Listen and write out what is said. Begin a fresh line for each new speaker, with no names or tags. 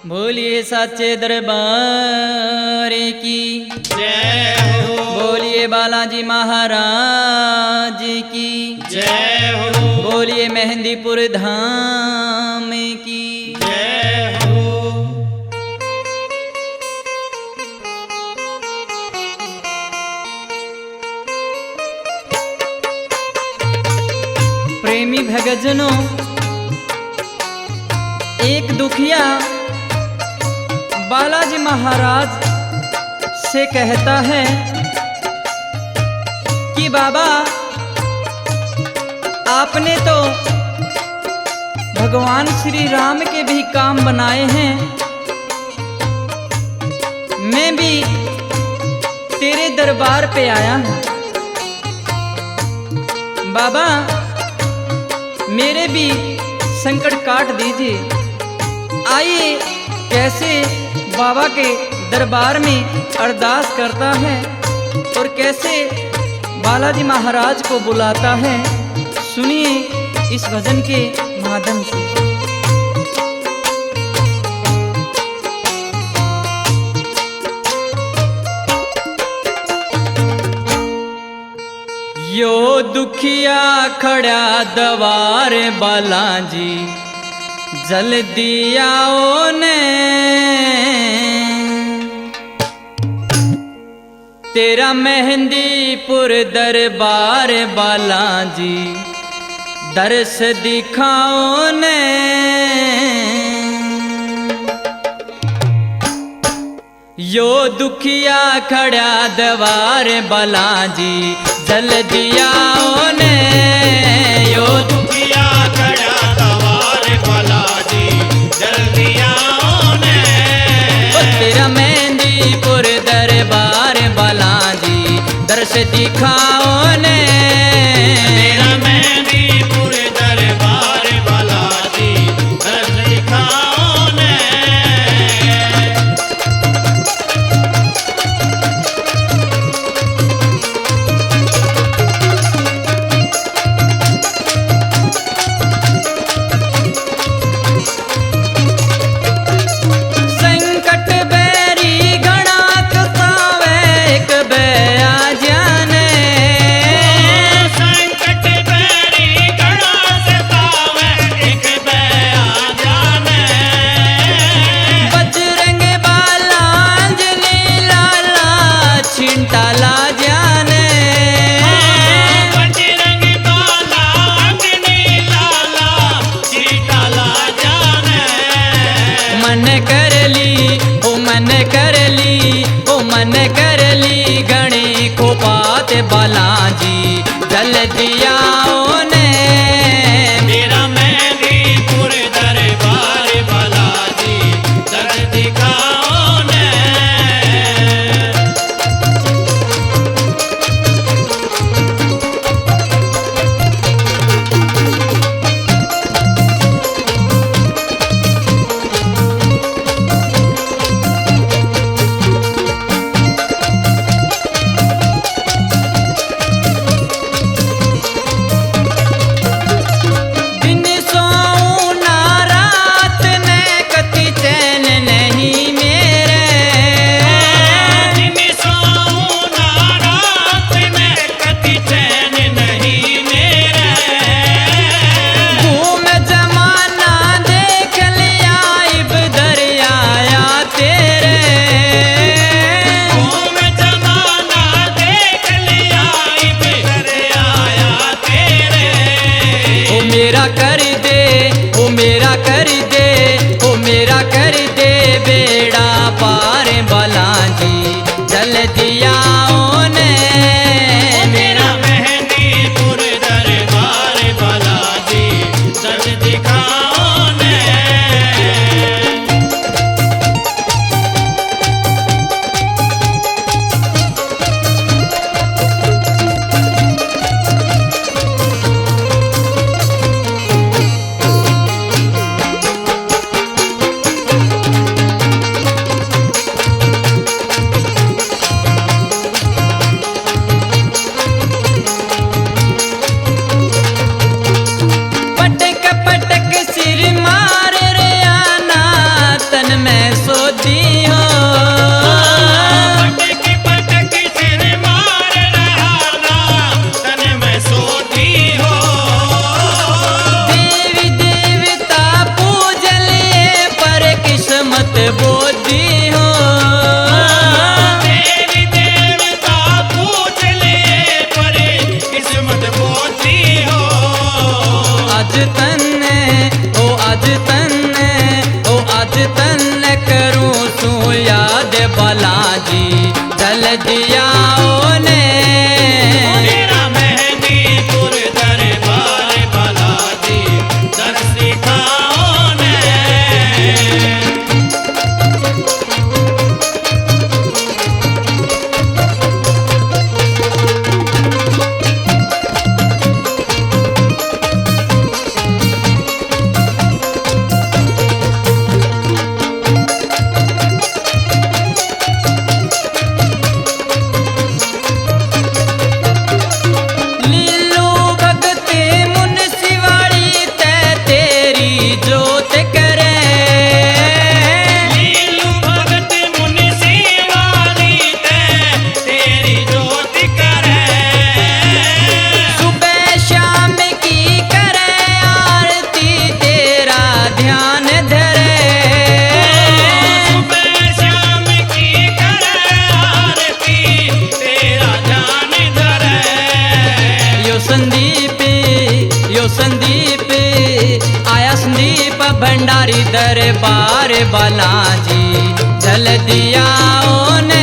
बोलिए साचे दरबार की
जय हो।
बोलिए बालाजी महाराज की
जय हो।
बोलिए मेहंदीपुर धाम की
जय हो।
प्रेमी भगतजनों, एक दुखिया बालाजी महाराज से कहता है कि बाबा, आपने तो भगवान श्री राम के भी काम बनाए हैं, मैं भी तेरे दरबार पे आया हूँ। बाबा, मेरे भी संकट काट दीजिए। आइए कैसे बाबा के दरबार में अरदास करता है और कैसे बालाजी महाराज को बुलाता है, सुनिए इस भजन के माध्यम से। यो दुखिया खड़ा दवार बालाजी, जल्दी आओ ने, तेरा मेहंदीपुर दरबार बालाजी, दर्श दिखाओ ने। यो दुखिया खड़ा दवार बालाजी, जल्दी आओ ने। यो
दुखिया खड़ा दवार बालाजी, जल्दी आओ ने।
तेरा मेहंदीपुर दरबार बालाजी, दर्श दिखाओ ने।
तेरा मेहंदीपुर दरबार बालाजी, दर्श दिखाओ ने।
मन कर ली गणी को बात बालाजी, जल्दी आओ ने।
तेरा मेहंदीपुर दरबार बालाजी, दर्श दिखाओ ने।
मेरा कर दे, ओ मेरा कर दे, ओ मेरा कर दे बेड़ा पार बालाजी, जल्दी आओ ने।
मेरा मेहंदीपुर दरबार बालाजी, दर्श दिखाओ ने।
पटक पटक से ओ आज तन करूं सू याद बालाजी जल्दी आओ ने।
मेरा मेहंदीपुर दरबार बालाजी दर्श दिखाओ ने।
लीलू भगत मुनसिवाड़ी ते तेरी जोत करे।
लीलू भगत मुनसिवाड़ी ते तेरी जोत करे।
सुबह शाम की करे आरती तेरा ध्यान धरे।
सुबह शाम की करे आरती तेरा ध्यान धरे। यो संदीप आया संदीप भंडारी दरबार बालाजी जल्दी आओ ने।